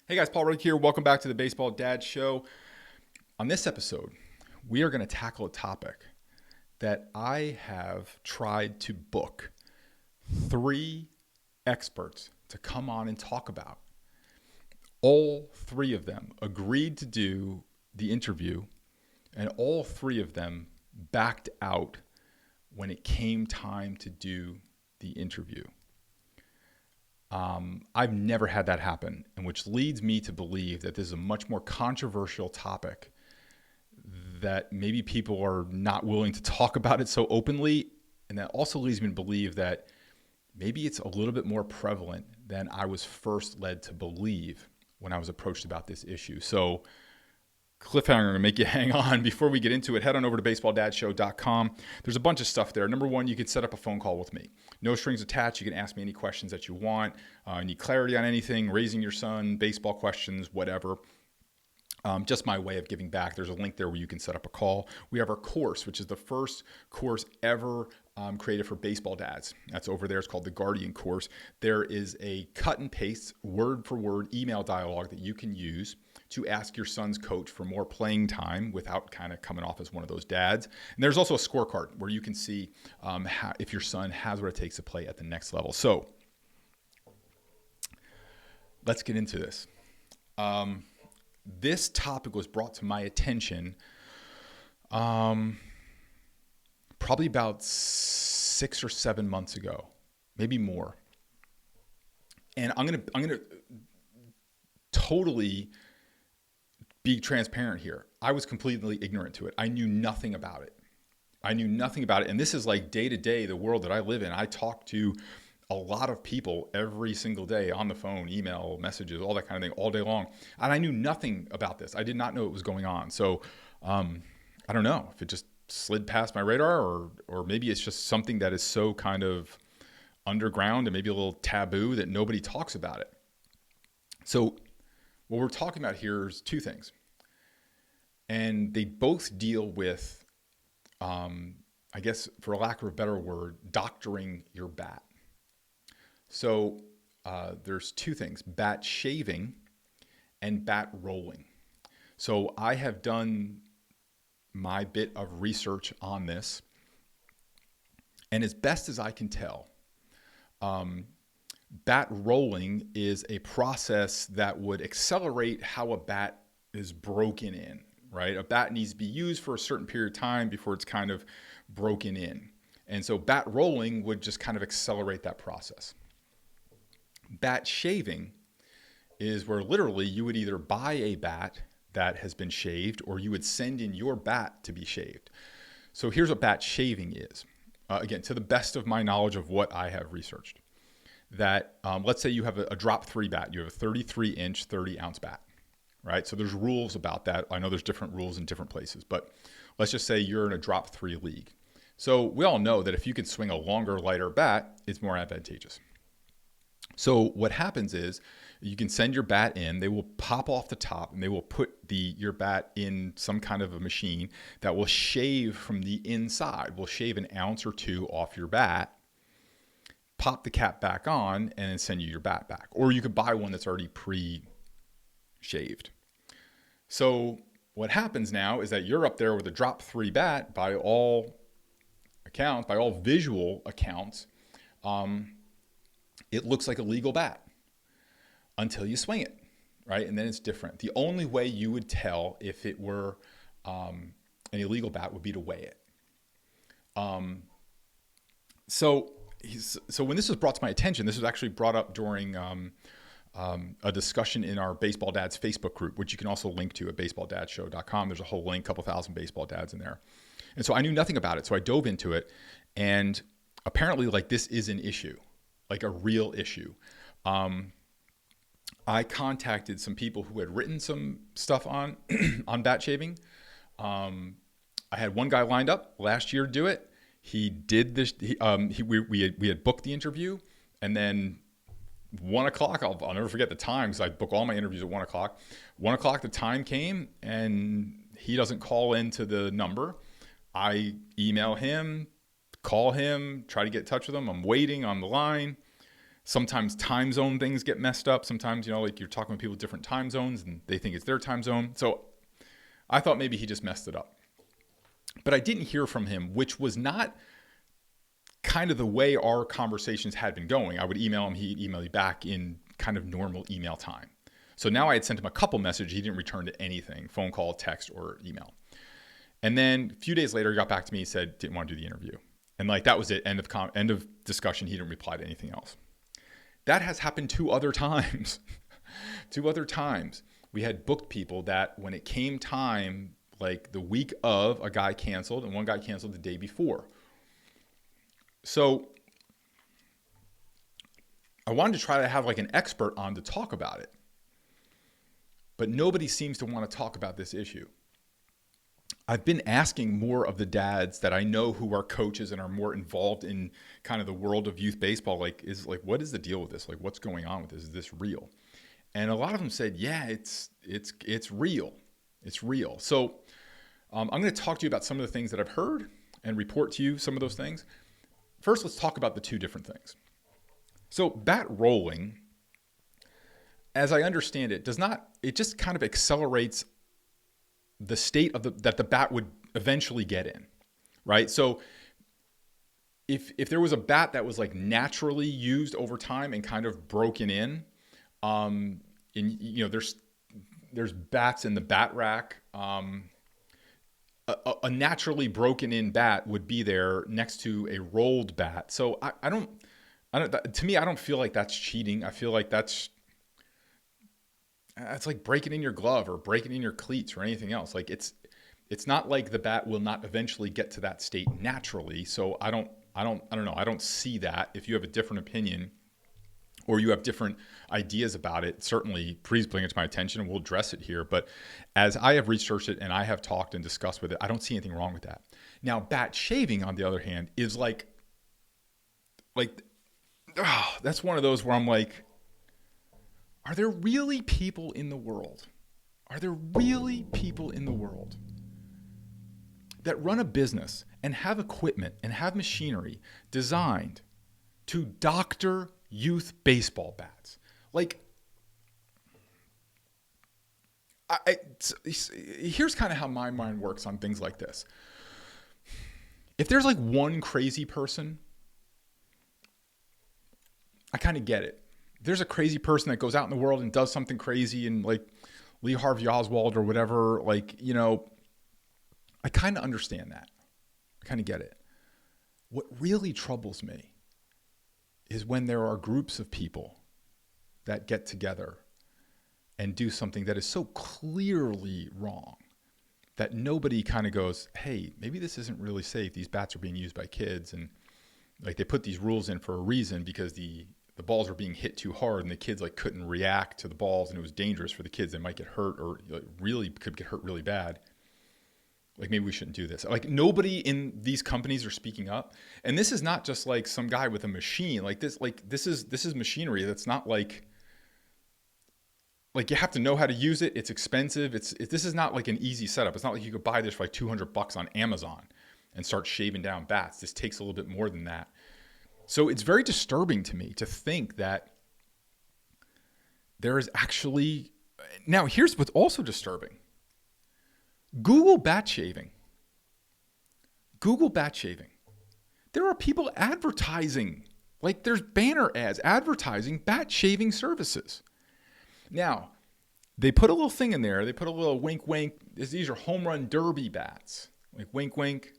Hey guys, Paul Rudd here. Welcome back to the Baseball Dad Show. On this episode, we are going to tackle a topic that I have tried to book 3 experts to come on and talk about. All 3 of them agreed to do the interview, and all 3 of them backed out when it came time to do the interview. I've never had that happen, and which leads me to believe that this is a much more controversial topic, that maybe people are not willing to talk about it so openly, and that also leads me to believe that maybe it's a little bit more prevalent than I was first led to believe when I was approached about this issue. So cliffhanger to make you hang on. Before we get into it, head on over to baseballdadShow.com. There's a bunch of stuff there. Number one, you can set up a phone call with me. No strings attached. You can ask me any questions that you want. Need clarity on anything, raising your son, baseball questions, whatever. Just my way of giving back. There's a link there where you can set up a call. We have our course, which is the first course ever created for baseball dads. That's over there. It's called the Guardian course. There is a cut and paste, word for word email dialogue that you can use to ask your son's coach for more playing time without kind of coming off as one of those dads. And there's also a scorecard where you can see if your son has what it takes to play at the next level. So let's get into this. This topic was brought to my attention probably about 6 or 7 months ago, maybe more. And I'm gonna totally be transparent here. I was completely ignorant to it. I knew nothing about it. And this is like day to day, the world that I live in. I talk to a lot of people every single day on the phone, email, messages, all that kind of thing, all day long. And I knew nothing about this. I did not know it was going on. So I don't know if it just slid past my radar, or maybe it's just something that is so kind of underground and maybe a little taboo that nobody talks about it. So what we're talking about here is 2 things. And they both deal with, I guess, for lack of a better word, doctoring your bat. So there's 2 things: bat shaving and bat rolling. So I have done my bit of research on this, and as best as I can tell, bat rolling is a process that would accelerate how a bat is broken in, right? A bat needs to be used for a certain period of time before it's kind of broken in. And so bat rolling would just kind of accelerate that process. Bat shaving is where literally you would either buy a bat that has been shaved, or you would send in your bat to be shaved. So here's what bat shaving is. Again, to the best of my knowledge of what I have researched, that let's say you have a drop 3 bat. You have a 33-inch, 30-ounce bat, right? So there's rules about that. I know there's different rules in different places, but let's just say you're in a drop 3 league. So we all know that if you can swing a longer, lighter bat, it's more advantageous. So what happens is you can send your bat in, they will pop off the top, and they will put your bat in some kind of a machine that will shave from the inside, will shave an ounce or 2 off your bat, pop the cap back on, and then send you your bat back. Or you could buy one that's already pre-shaved. So what happens now is that you're up there with a drop 3 bat. By all accounts, by all visual accounts, it looks like a legal bat until you swing it, right? And then it's different. The only way you would tell if it were an illegal bat would be to weigh it. So when this was brought to my attention, this was actually brought up during a discussion in our Baseball Dads Facebook group, which you can also link to at baseballdadShow.com. There's a whole link, couple thousand baseball dads in there. And so I knew nothing about it. So I dove into it, and apparently like this is an issue, like a real issue. I contacted some people who had written some stuff on on bat shaving. I had one guy lined up last year to do it. He did this. We had booked the interview, and then 1 o'clock. I'll never forget the time, because I book all my interviews at 1 o'clock. 1 o'clock, the time came, and he doesn't call into the number. I email him, call him, try to get in touch with him. I'm waiting on the line. Sometimes time zone things get messed up. Sometimes, like you're talking with people with different time zones and they think it's their time zone. So I thought maybe he just messed it up. But I didn't hear from him, which was not kind of the way our conversations had been going. I would email him, he'd email me back in kind of normal email time. So now I had sent him a couple messages. He didn't return to anything, phone call, text, or email. And then a few days later, he got back to me. He said, didn't want to do the interview. And that was it. End of discussion. He didn't reply to anything else. That has happened 2 other times. 2 other times. We had booked people that when it came time, like the week of, a guy canceled and one guy canceled the day before. So I wanted to try to have like an expert on to talk about it. But nobody seems to want to talk about this issue. I've been asking more of the dads that I know who are coaches and are more involved in kind of the world of youth baseball. What is the deal with this? Like, what's going on with this? Is this real? And a lot of them said, yeah, it's real. It's real. So I'm going to talk to you about some of the things that I've heard and report to you some of those things. First, let's talk about the 2 different things. So bat rolling, as I understand it, it just kind of accelerates the state that the bat would eventually get in, right? So if there was a bat that was like naturally used over time and kind of broken in, there's bats in the bat rack. A naturally broken in bat would be there next to a rolled bat. So I don't. To me, I don't feel like that's cheating. I feel like that's like breaking in your glove or breaking in your cleats or anything else. Like it's not like the bat will not eventually get to that state naturally. So I don't know. I don't see that. If you have a different opinion or you have different ideas about it, certainly please bring it to my attention and we'll address it here. But as I have researched it and I have talked and discussed with it, I don't see anything wrong with that. Now, bat shaving, on the other hand, is that's one of those where I'm like, are there really people in the world? Are there really people in the world that run a business and have equipment and have machinery designed to doctor youth baseball bats? Like, here's kind of how my mind works on things like this. If there's like one crazy person, I kind of get it. There's a crazy person that goes out in the world and does something crazy and like Lee Harvey Oswald or whatever, I kind of understand that. I kind of get it. What really troubles me is when there are groups of people that get together and do something that is so clearly wrong that nobody kind of goes, hey, maybe this isn't really safe. These bats are being used by kids. And like they put these rules in for a reason because the balls were being hit too hard and the kids like couldn't react to the balls and it was dangerous for the kids. They might get hurt or really could get hurt really bad. Like maybe we shouldn't do this. Like nobody in these companies are speaking up. And this is not just like some guy with a machine. This is machinery that's not like you have to know how to use it. It's expensive. This is not like an easy setup. It's not like you could buy this for like $200 on Amazon and start shaving down bats. This takes a little bit more than that. So it's very disturbing to me to think that there is actually... Now, here's what's also disturbing. Google bat shaving. Google bat shaving. There are people advertising, like there's banner ads advertising bat shaving services. Now, they put a little thing in there. They put a little wink, wink. These are home run derby bats. Like wink, wink.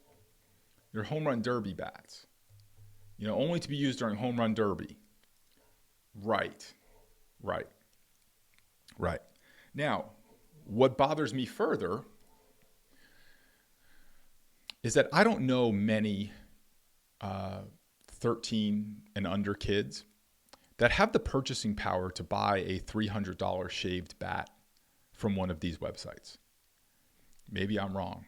They're home run derby bats. Only to be used during home run derby. Right. Now, what bothers me further is that I don't know many 13 and under kids that have the purchasing power to buy a $300 shaved bat from one of these websites. Maybe I'm wrong.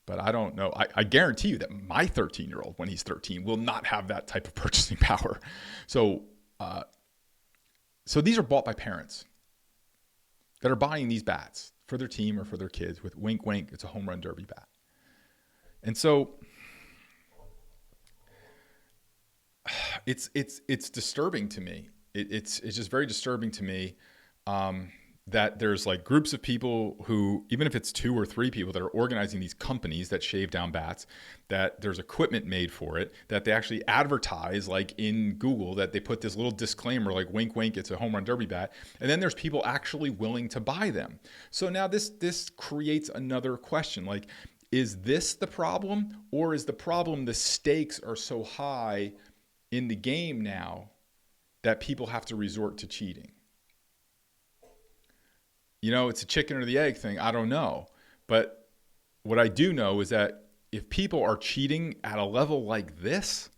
But I don't know. I guarantee you that my 13-year-old, when he's 13, will not have that type of purchasing power. So these are bought by parents that are buying these bats for their team or for their kids with wink, wink. It's a home run derby bat. And so it's disturbing to me it's just very disturbing to me that there's like groups of people who, even if it's 2 or 3 people that are organizing these companies that shave down bats, that there's equipment made for it, that they actually advertise like in Google, that they put this little disclaimer like wink, wink, it's a home run derby bat. And then there's people actually willing to buy them. So now this creates another question. Like, is this the problem, or is the problem the stakes are so high in the game now that people have to resort to cheating? It's a chicken or the egg thing. I don't know. But what I do know is that if people are cheating at a level like this,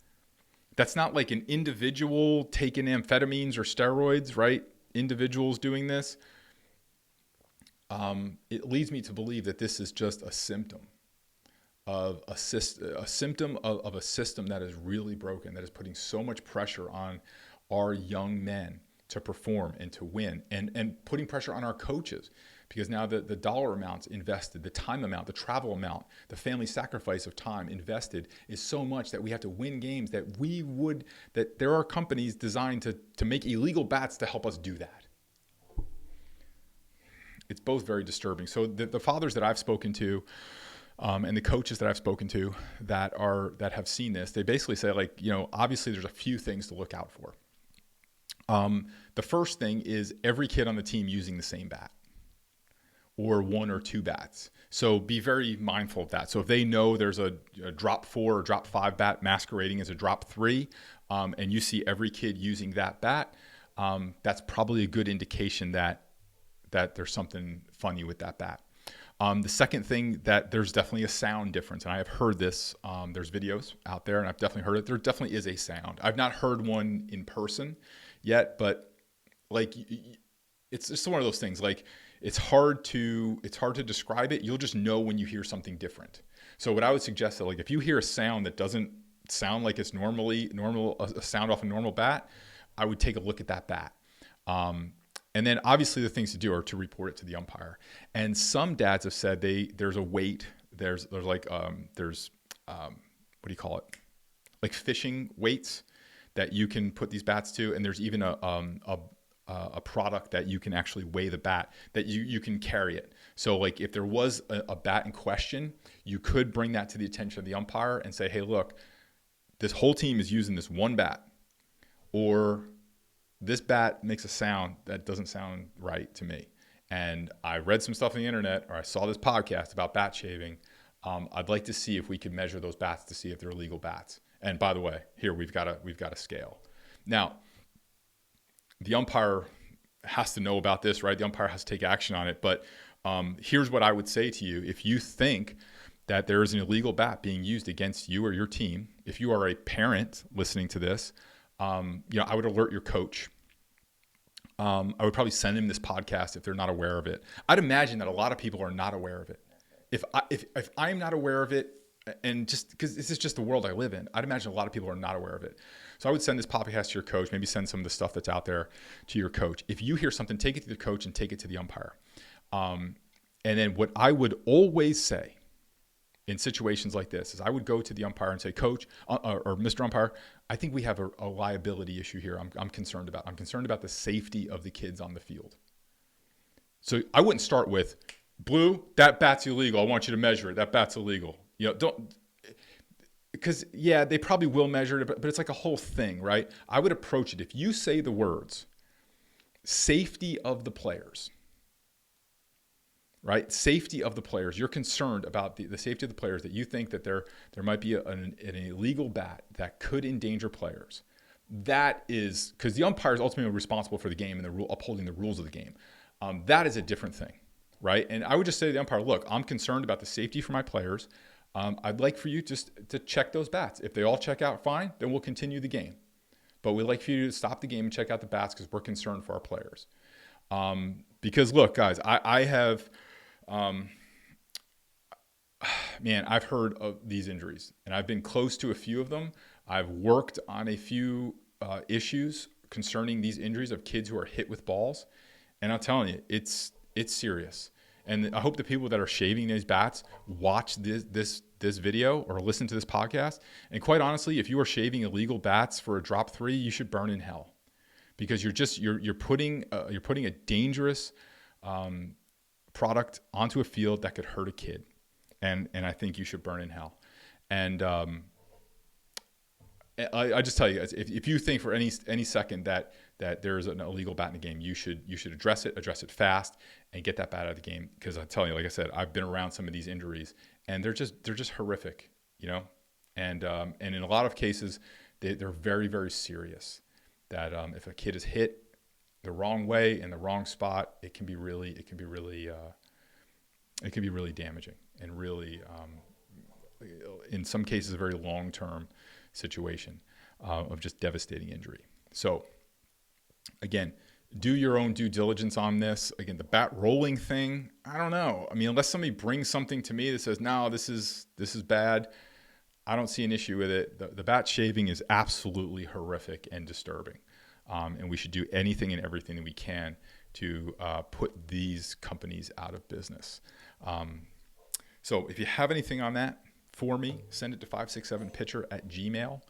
that's not like an individual taking amphetamines or steroids, right? Individuals doing this. It leads me to believe that this is just a symptom of a system that is really broken, that is putting so much pressure on our young men to perform and to win, and putting pressure on our coaches, because now the dollar amounts invested, the time amount, the travel amount, the family sacrifice of time invested is so much that we have to win games that there are companies designed to make illegal bats to help us do that. It's both very disturbing. So the fathers that I've spoken to, and the coaches that I've spoken to that have seen this, they basically say, like, obviously there's a few things to look out for. The first thing is every kid on the team using the same bat, or 1 or 2 bats. So be very mindful of that. So if they know there's a drop 4 or drop 5 bat masquerading as a drop 3, and you see every kid using that bat, that's probably a good indication that there's something funny with that bat. The second thing, that there's definitely a sound difference. And I have heard this. There's videos out there, and I've definitely heard it. There definitely is a sound. I've not heard one in person yet, but like, it's just one of those things. Like, it's hard to describe it. You'll just know when you hear something different. So what I would suggest, that like, if you hear a sound that doesn't sound like it's a sound off a normal bat, I would take a look at that bat. And then obviously the things to do are to report it to the umpire. And some dads have said there's a weight. There's what do you call it? Like fishing weights that you can put these bats to. And there's even a product that you can actually weigh the bat, that you can carry it. So like, if there was a bat in question, you could bring that to the attention of the umpire and say, hey, look, this whole team is using this one bat, or this bat makes a sound that doesn't sound right to me. And I read some stuff on the internet, or I saw this podcast about bat shaving. I'd like to see if we could measure those bats to see if they're illegal bats. And by the way, here we've got a scale. Now, the umpire has to know about this, right? The umpire has to take action on it. But here's what I would say to you. If you think that there is an illegal bat being used against you or your team, if you are a parent listening to this, I would alert your coach. I would probably send him this podcast if they're not aware of it. I'd imagine that a lot of people are not aware of it. If I'm not aware of it, and just because this is just the world I live in, I'd imagine a lot of people are not aware of it. So I would send this podcast to your coach, maybe send some of the stuff that's out there to your coach. If you hear something, take it to the coach and take it to the umpire. And then what I would always say in situations like this is I would go to the umpire and say, Coach, or Mr. Umpire, I think we have a liability issue here. I'm concerned about. I'm concerned about the safety of the kids on the field. So I wouldn't start with, Blue, that bat's illegal. I want you to measure it. That bat's illegal. Because they probably will measure it, but it's like a whole thing, right? I would approach it. If you say the words, safety of the players, right? Safety of the players. You're concerned about the safety of the players, that you think that there might be an illegal bat that could endanger players. That is, because the umpire is ultimately responsible for the game and upholding the rules of the game. That is a different thing, right? And I would just say to the umpire, look, I'm concerned about the safety for my players. I'd like for you just to check those bats. If they all check out fine, then we'll continue the game. But we'd like for you to stop the game and check out the bats because we're concerned for our players. Because look, guys, I have... I've heard of these injuries, and I've been close to a few of them. I've worked on a few issues concerning these injuries of kids who are hit with balls, and I'm telling you, it's serious. And I hope the people that are shaving these bats watch this video or listen to this podcast. And quite honestly, if you are shaving illegal bats for a drop 3, you should burn in hell, because you're putting a dangerous product onto a field that could hurt a kid, and I think you should burn in hell. And I just tell you, if you think for any second that there's an illegal bat in the game, you should address it fast, and get that bat out of the game. Because I'm telling you, like I said, I've been around some of these injuries, and they're just horrific, and in a lot of cases, they're very, very serious. That if a kid is hit the wrong way in the wrong spot, it can be really damaging, and really in some cases a very long-term situation of just devastating injury. So again, do your own due diligence on this. Again, the bat rolling thing, I don't know. I mean, unless somebody brings something to me that says, no, this is bad, I don't see an issue with it. The bat shaving is absolutely horrific and disturbing. And we should do anything and everything that we can to put these companies out of business. So if you have anything on that for me, send it to 567pitcher@gmail.com,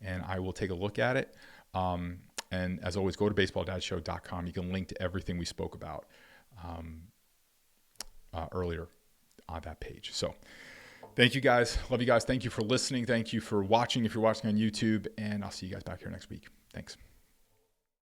and I will take a look at it. And as always, go to baseballdadshow.com. You can link to everything we spoke about earlier on that page. So thank you guys. Love you guys. Thank you for listening. Thank you for watching if you're watching on YouTube. And I'll see you guys back here next week. Thanks.